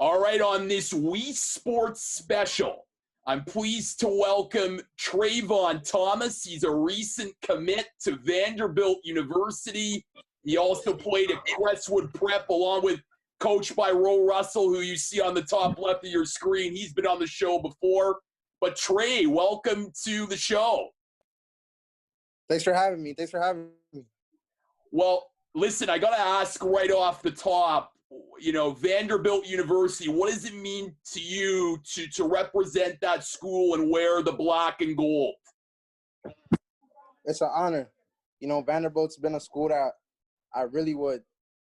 All right, on this Weese Sports special, I'm pleased to welcome Trevon Thomas. He's a recent commit to Vanderbilt University. He also played at Crestwood Prep along with coached by Rowe Russell, who you see on the top left of your screen. He's been on the show before. But Trey, welcome to the show. Thanks for having me. Well, listen, I got to ask right off the top, Vanderbilt University, what does it mean to you to represent that school and wear the black and gold? It's an honor. Vanderbilt's been a school that I really would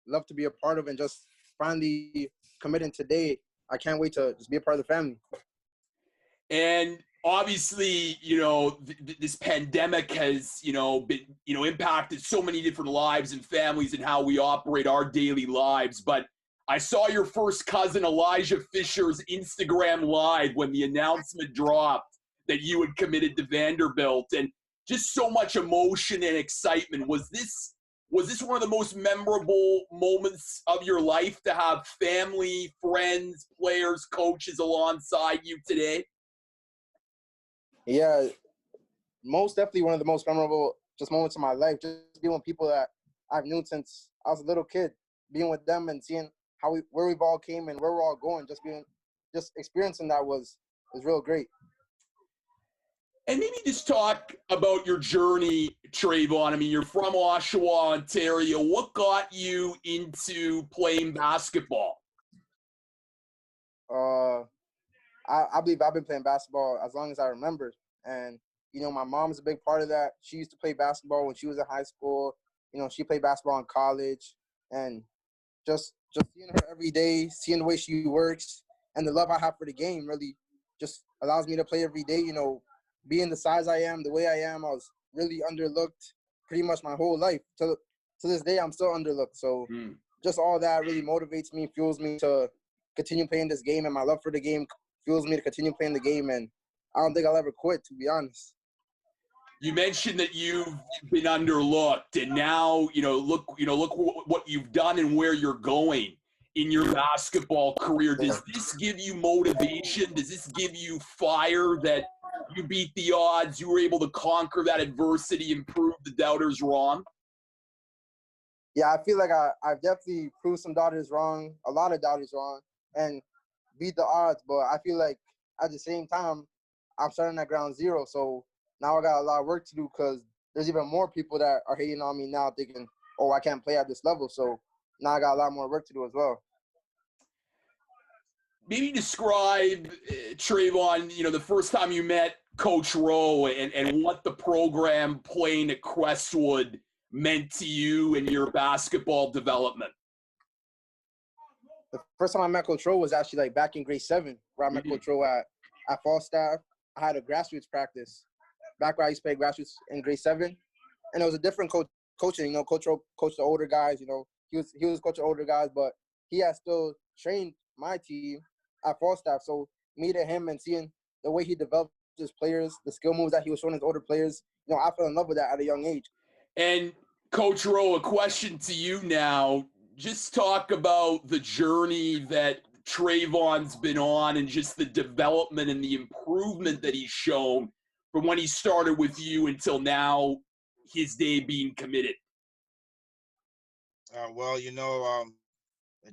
love to be a part of, and just finally committing today, I can't wait to just be a part of the family. And obviously, this pandemic has, been, impacted so many different lives and families and how we operate our daily lives. But I saw your first cousin Elijah Fisher's Instagram Live when the announcement dropped that you had committed to Vanderbilt, and just so much emotion and excitement. Was this one of the most memorable moments of your life to have family, friends, players, coaches alongside you today? Yeah, most definitely one of the most memorable just moments of my life. Just being with people that I've known since I was a little kid, being with them and seeing where we've all came and where we're all going. Just experiencing that was real great. And maybe just talk about your journey, Trevon. I mean, you're from Oshawa, Ontario. What got you into playing basketball? I believe I've been playing basketball as long as I remember. And, my mom's a big part of that. She used to play basketball when she was in high school. She played basketball in college. And just seeing her every day, seeing the way she works, and the love I have for the game really just allows me to play every day. Being the size I am, the way I am, I was really underlooked pretty much my whole life. To this day, I'm still underlooked. So just all that really motivates me, fuels me to continue playing this game, and my love for the game fuels me to continue playing the game, and I don't think I'll ever quit, to be honest. You mentioned that you've been underlooked, and now look what you've done and where you're going in your basketball career. Does this give you motivation? Does this give you fire that you beat the odds, you were able to conquer that adversity and prove the doubters wrong? Yeah, I feel like I've definitely proved some doubters wrong, a lot of doubters wrong, and beat the odds. But I feel like at the same time, I'm starting at ground zero. So now I got a lot of work to do, because there's even more people that are hating on me now, thinking, oh, I can't play at this level. So now I got a lot more work to do as well. Maybe describe, Trevon, the first time you met Coach Rowe and what the program playing at Crestwood meant to you and your basketball development. The first time I met Coach Rowe was actually back in grade 7, where I met Coach Rowe at Falstaff. I had a Grassroots practice back where I used to play Grassroots in grade 7, and it was a different coaching. Coach Rowe coached the older guys. He was coaching older guys, but he had still trained my team at Falstaff. So meeting him and seeing the way he developed his players, the skill moves that he was showing his older players, I fell in love with that at a young age. And Coach Rowe, a question to you now. Just talk about the journey that Trevon's been on and just the development and the improvement that he's shown from when he started with you until now, his day being committed.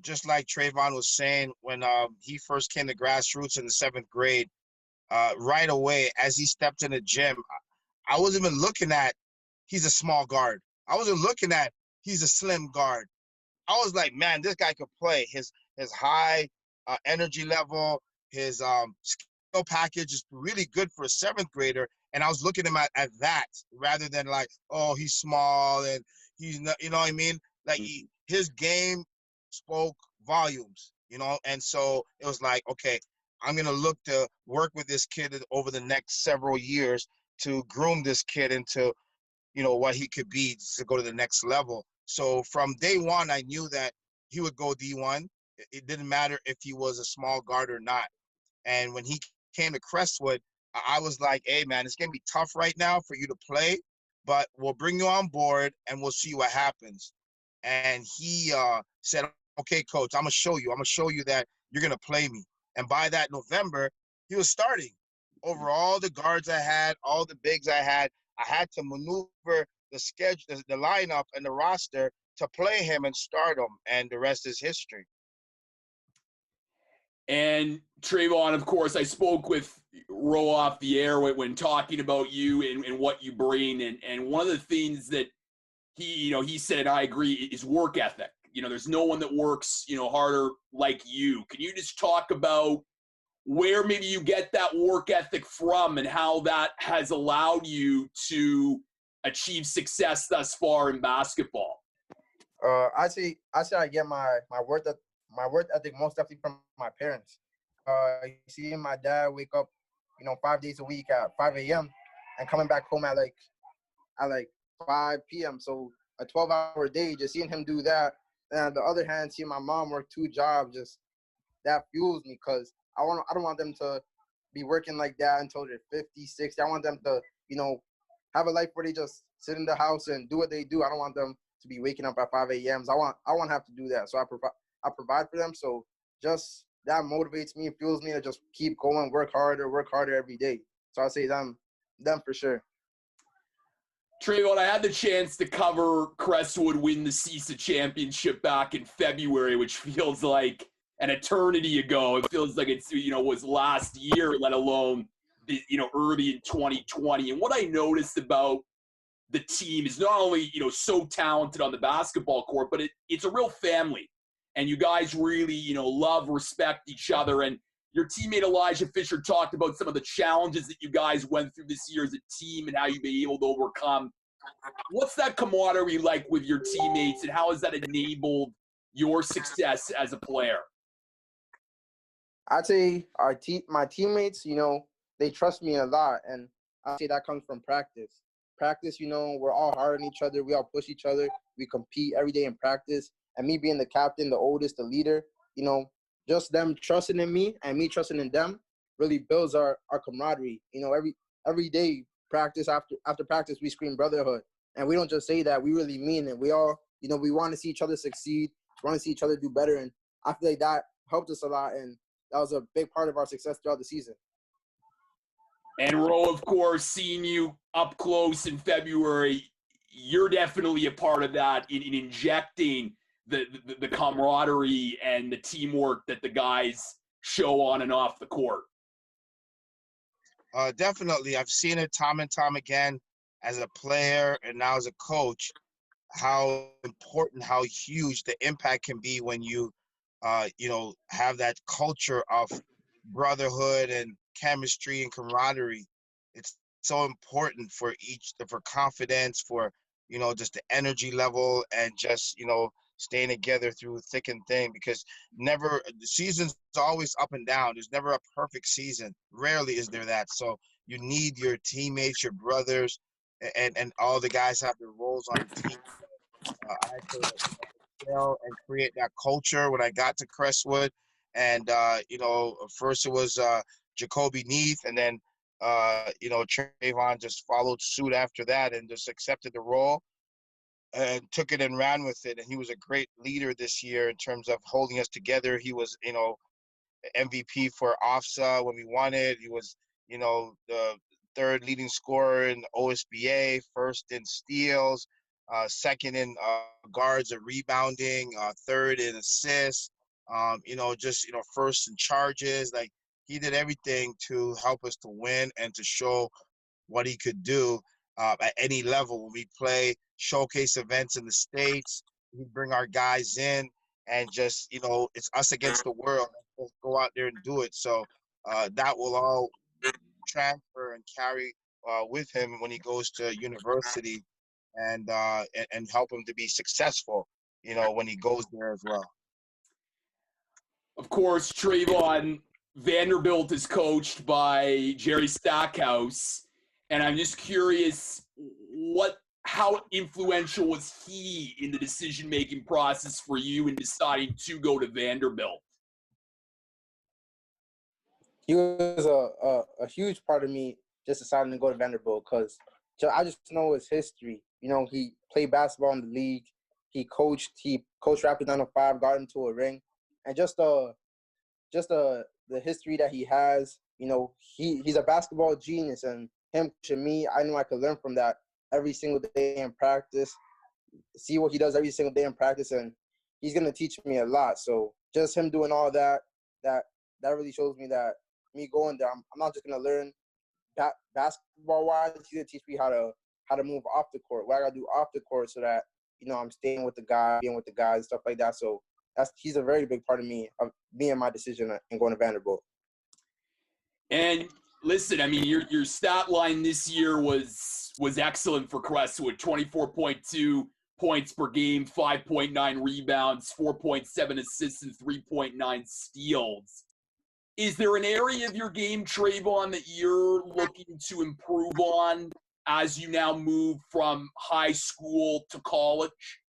Just like Trevon was saying, when he first came to Grassroots in the 7th grade, right away as he stepped in the gym, I wasn't even looking at he's a small guard. I wasn't looking at he's a slim guard. I was like, man, this guy could play. His high energy level, his skill package is really good for a 7th grader. And I was looking at him at that rather than like, oh, he's small and he's not, you know what I mean? Like his game spoke volumes, and so it was like, okay, I'm going to look to work with this kid over the next several years to groom this kid into, what he could be to go to the next level. So from day one, I knew that he would go D1. It didn't matter if he was a small guard or not. And when he came to Crestwood, I was like, hey, man, it's going to be tough right now for you to play, but we'll bring you on board and we'll see what happens. And he said, okay, coach, I'm going to show you. I'm going to show you that you're going to play me. And by that November, he was starting over all the guards I had, all the bigs I had. I had to maneuver the schedule, the lineup, and the roster to play him and start him, and the rest is history. And Trevon, of course, I spoke with Rowe off the air when talking about you and what you bring. And one of the things that he said, and I agree, is work ethic. There's no one that works, harder like you. Can you just talk about where maybe you get that work ethic from and how that has allowed you to achieve success thus far in basketball? I say I get my work ethic most definitely from my parents. You see my dad wake up, 5 days a week at 5 a.m. and coming back home at 5 p.m. So a 12-hour day, just seeing him do that. And on the other hand, seeing my mom work 2 jobs, just that fuels me because I don't want them to be working like that until they're 50, 60. I want them to, have a life where they just sit in the house and do what they do. I don't want them to be waking up at 5 a.m. I want to have to do that. So I provide for them. So just that motivates me, fuels me to just keep going, work harder every day. So I'll say them for sure. Trevon, I had the chance to cover Crestwood win the CISA championship back in February, which feels like an eternity ago. It feels like it's, was last year, let alone, early in 2020. And what I noticed about the team is not only, so talented on the basketball court, but it's a real family. And you guys really, love, respect each other. And your teammate Elijah Fisher talked about some of the challenges that you guys went through this year as a team and how you've been able to overcome. What's that camaraderie like with your teammates, and how has that enabled your success as a player? I'd say my teammates, they trust me a lot, and I'd say that comes from practice. Practice, we're all hard on each other. We all push each other. We compete every day in practice. And me being the captain, the oldest, the leader, just them trusting in me and me trusting in them really builds our camaraderie. Every day, practice after practice, we scream brotherhood. And we don't just say that, we really mean it. We all, we want to see each other succeed, we want to see each other do better. And I feel like that helped us a lot. And that was a big part of our success throughout the season. And Rowe, of course, seeing you up close in February, you're definitely a part of that in injecting the camaraderie and the teamwork that the guys show on and off the court. Definitely. I've seen it time and time again as a player and now as a coach, how important, how huge the impact can be when you, have that culture of brotherhood and chemistry and camaraderie. It's so important for confidence, for, just the energy level and just, staying together through thick and thin, because the season's always up and down. There's never a perfect season. Rarely is there that. So you need your teammates, your brothers, and all the guys have their roles on the team. I had to and create that culture when I got to Crestwood. And, first it was Jacoby Neath, and then, Trevon just followed suit after that and just accepted the role and took it and ran with it. And he was a great leader this year in terms of holding us together. He was, MVP for OFSA when we won it. He was, the third leading scorer in OSBA, first in steals, second in guards and rebounding, third in assists, first in charges. Like, he did everything to help us to win and to show what he could do at any level. When we play showcase events in the States, we bring our guys in and just, it's us against the world. Let's go out there and do it. So that will all transfer and carry with him when he goes to university and help him to be successful, when he goes there as well. Of course, Trevon, Vanderbilt is coached by Jerry Stackhouse, and I'm just curious, how influential was he in the decision-making process for you in deciding to go to Vanderbilt? He was a huge part of me just deciding to go to Vanderbilt because I just know his history. He played basketball in the league. He coached Raptors 905, got into a ring. And just just the history that he has. You know, he's a basketball genius, and him to me, I know I could learn from that every single day in practice. See what he does every single day in practice, and he's gonna teach me a lot. So just him doing all that, that really shows me that me going there, I'm not just gonna learn basketball wise. He's gonna teach me how to move off the court, what I gotta do off the court, so that I'm staying with the guy, being with the guys, stuff like that. So he's a very big part of me and my decision in going to Vanderbilt. And listen, I mean, your stat line this year was excellent for Crestwood. 24.2 points per game, 5.9 rebounds, 4.7 assists, and 3.9 steals. Is there an area of your game, Trevon, that you're looking to improve on as you now move from high school to college?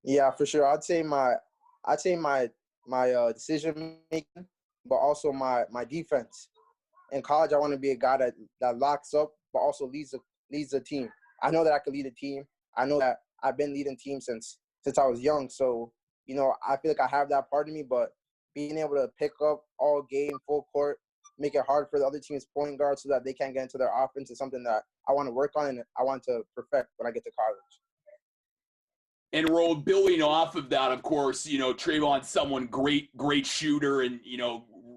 Yeah, for sure. I'd say my decision making, but also my defense. In college, I want to be a guy that locks up, but also leads the team. I know that I can lead a team. I know that I've been leading teams since I was young. So, I feel like I have that part of me, but being able to pick up all game, full court, make it hard for the other team's point guard so that they can't get into their offense is something that I want to work on and I want to perfect when I get to college. And Rhodes, building off of that, of course, Trevon's someone great shooter, and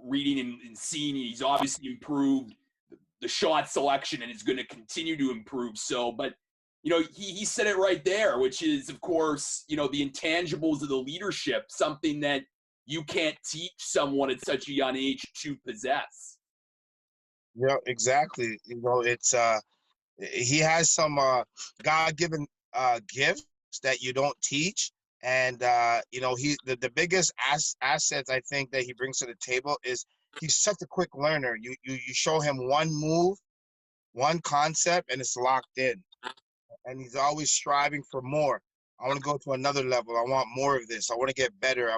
reading and seeing, he's obviously improved the shot selection and is going to continue to improve. So, but he said it right there, which is, of course, the intangibles of the leadership, something that you can't teach someone at such a young age to possess. Yeah, exactly. It's he has some God-given gifts that you don't teach, and the biggest assets I think that he brings to the table is he's such a quick learner. You show him one move, one concept, and it's locked in, and he's always striving for more. I want to go to another level. I want more of this. I want to get better.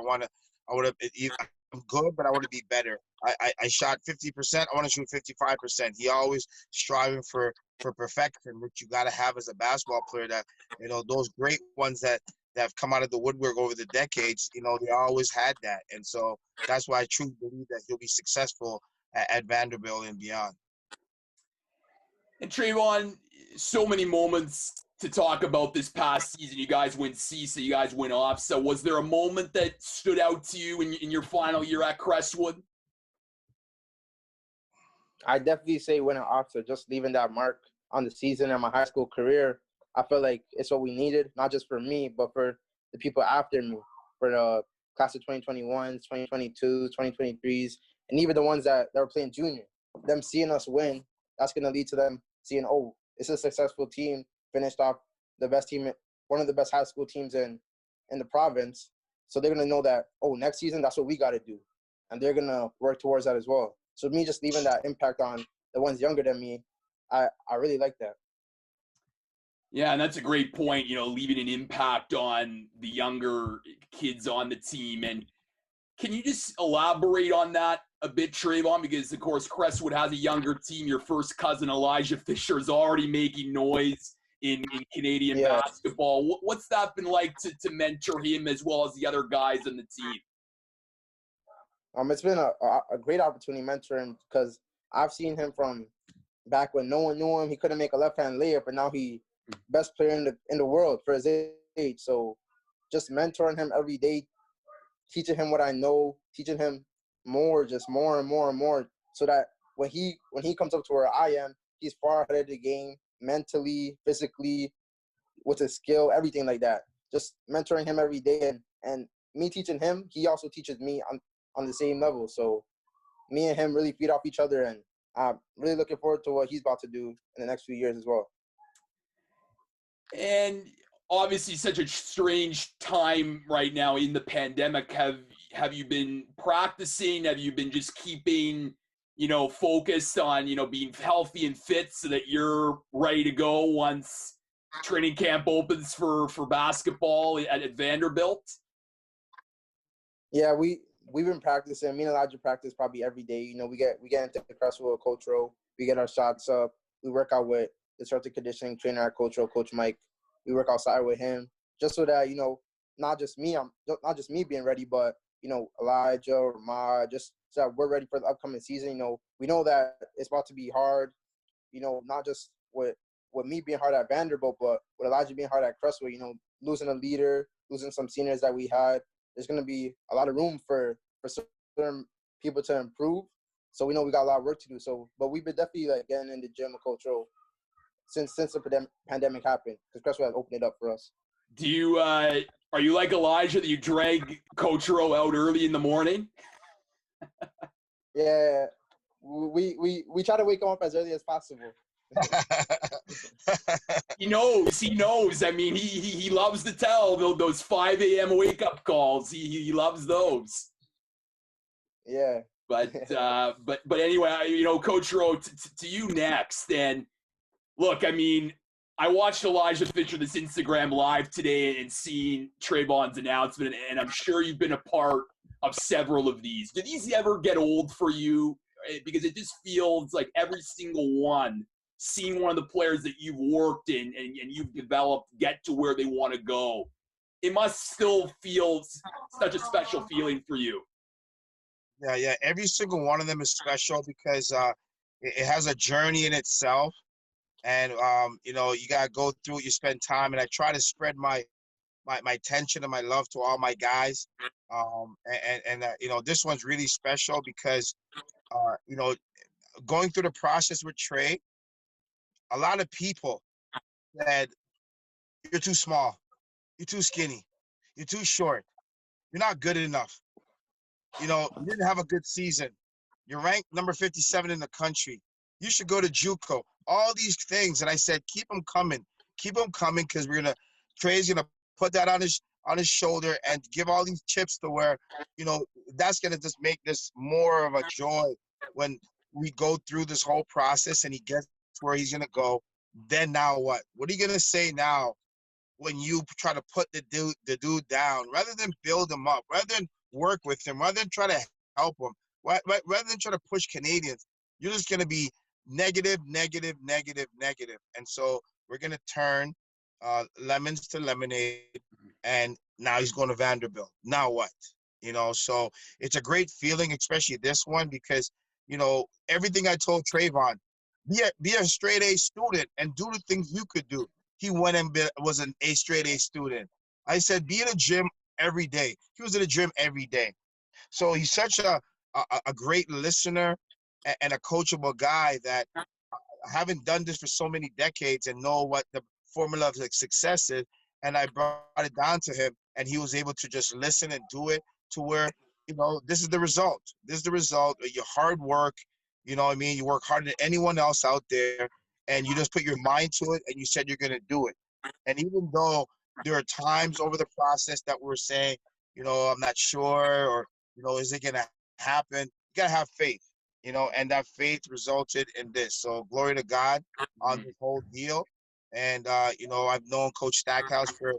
I'm good, but I want to be better. I shot 50%. I want to shoot 55%. He always striving for perfection, which you got to have as a basketball player. That those great ones that have come out of the woodwork over the decades. They always had that, and so that's why I truly believe that he'll be successful at Vanderbilt and beyond. And Trevon, so many moments to talk about this past season. You guys win CISA, you guys win off. So was there a moment that stood out to you in your final year at Crestwood? I definitely say winning off, so just leaving that mark on the season and my high school career. I feel like it's what we needed, not just for me, but for the people after me, for the class of 2021s, 2022s, 2023s, and even the ones that were playing junior. Them seeing us win, that's going to lead to them seeing, oh, it's a successful team, finished off the best team, one of the best high school teams in the province. So they're going to know that, oh, next season, that's what we got to do. And they're going to work towards that as well. So me just leaving that impact on the ones younger than me, I really like that. Yeah, and that's a great point, leaving an impact on the younger kids on the team. And can you just elaborate on that a bit, Trevon? Because, of course, Crestwood has a younger team. Your first cousin, Elijah Fisher, is already making noise in Canadian basketball. What's that been like to mentor him as well as the other guys on the team? It's been a great opportunity mentoring because I've seen him from back when no one knew him. He couldn't make a left-hand layup, and now he best player in the world for his age. So just mentoring him every day, teaching him what I know, teaching him more, just more and more and more, so that when he comes up to where I am, he's far ahead of the game, mentally, physically, with his skill, everything like that. Just mentoring him every day, and me teaching him, he also teaches me on the same level. So me and him really feed off each other, and I'm really looking forward to what he's about to do in the next few years as well. And obviously such a strange time right now in the pandemic. Have you been practicing? Have you been just keeping, focused on, being healthy and fit so that you're ready to go once training camp opens for basketball at Vanderbilt? Yeah, we've been practicing. Me and Elijah practice probably every day. We get into the Crestwood with Coach Rowe. We get our shots up. We work out with the strength and conditioning trainer at Coach Rowe, Coach Mike. We work outside with him just so that, not just me being ready, but Elijah or Ma, just so that we're ready for the upcoming season. We know that it's about to be hard, not just with me being hard at Vanderbilt, but with Elijah being hard at Crestwood, losing a leader, losing some seniors that we had. There's going to be a lot of room for certain people to improve. So we know we got a lot of work to do. But we've been definitely getting in the gym with Coach Rowe since the pandemic happened, because Crestwood has opened it up for us. Do you are you like Elijah that you drag Coach Rowe out early in the morning? Yeah, we try to wake him up as early as possible. He knows. I mean, he loves to tell those 5 a.m. wake up calls. He loves those. Yeah. But anyway, Coach Rowe, to you next. And look, I mean, I watched Elijah feature this Instagram live today and seen Trevon's announcement, and I'm sure you've been a part of several of these. Do these ever get old for you? Because it just feels like every single one, seeing one of the players that you've worked in and you've developed get to where they want to go, it must still feel such a special feeling for you. Yeah. Every single one of them is special because it has a journey in itself. And, you got to go through it, you spend time. And I try to spread my attention and my love to all my guys. This one's really special because, going through the process with Trey, a lot of people said, you're too small, you're too skinny, you're too short, you're not good enough. You didn't have a good season. You're ranked number 57 in the country. You should go to JUCO. All these things. And I said, keep them coming. Keep them coming, because Trey's going to put that on his shoulder and give all these chips to where, that's going to just make this more of a joy when we go through this whole process and he gets where he's going to go. Then now what? What are you going to say now when you try to put the dude down, rather than build him up, rather than work with him, rather than try to help him, rather than try to push Canadians? You're just going to be negative. And so we're going to turn lemons to lemonade, and now he's going to Vanderbilt. Now what? So it's a great feeling, especially this one, because, everything I told Trevon, be a straight A student and do the things you could do. He went and was an straight A student. I said, be in a gym every day. He was in the gym every day. So he's such a great listener and a coachable guy that, having done this for so many decades and know what the formula of success is, and I brought it down to him, and he was able to just listen and do it to where, this is the result. This is the result of your hard work. You know what I mean? You work harder than anyone else out there, and you just put your mind to it, and you said you're going to do it. And even though there are times over the process that we're saying, I'm not sure, or, is it going to happen? You got to have faith. And that faith resulted in this. So glory to God on this whole deal. And, I've known Coach Stackhouse for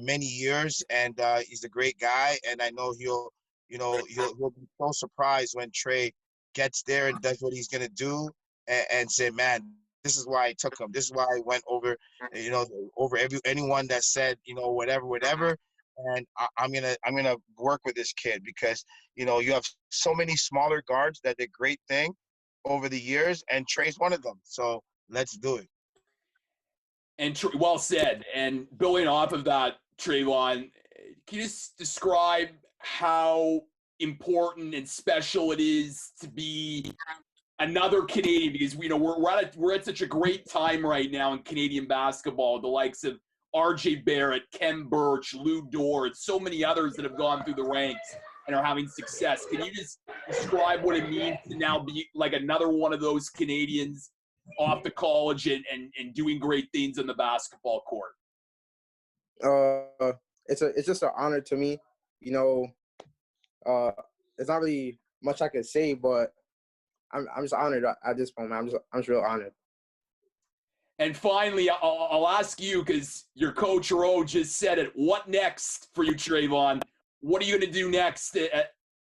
many years, and he's a great guy. And I know he'll be so surprised when Trey gets there and does what he's going to do, and say, man, this is why I took him. This is why I went over, over anyone that said, whatever. And I'm gonna work with this kid, because you have so many smaller guards that did great thing over the years, and Trey's one of them. So let's do it. And well said. And building off of that, Trevon, can you just describe how important and special it is to be another Canadian? Because we're at such a great time right now in Canadian basketball, the likes of RJ Barrett, Kem Birch, Lou Dort, so many others that have gone through the ranks and are having success. Can you just describe what it means to now be like another one of those Canadians off to college and doing great things on the basketball court? It's just an honor to me. There's not really much I could say, but I'm just honored at this moment. I'm just real honored. And finally, I'll ask you, because your Coach Rowe just said it. What next for you, Trevon? What are you going to do next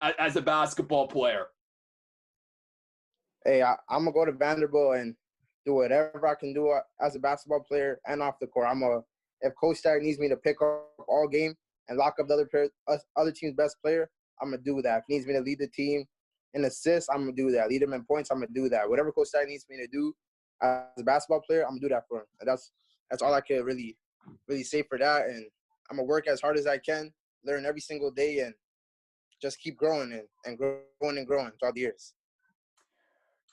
as a basketball player? Hey, I'm going to go to Vanderbilt and do whatever I can do as a basketball player and off the court. If Coach Stack needs me to pick up all game and lock up the other team's best player, I'm going to do that. If he needs me to lead the team in assists, I'm going to do that. Lead him in points, I'm going to do that. Whatever Coach Stack needs me to do as a basketball player, I'm going to do that for him. And that's all I could really say for that. And I'm going to work as hard as I can, learn every single day, and just keep growing and growing throughout the years.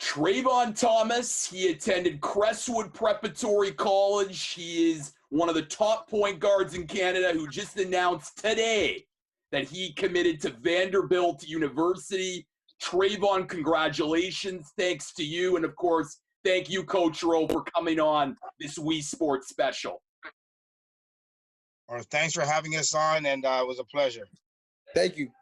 Trevon Thomas, he attended Crestwood Preparatory College. He is one of the top point guards in Canada who just announced today that he committed to Vanderbilt University. Trevon, congratulations. Thanks to you. And, of course, thank you, Coach Rowe, for coming on this WEESESPORTS special. Thanks for having us on, and it was a pleasure. Thank you.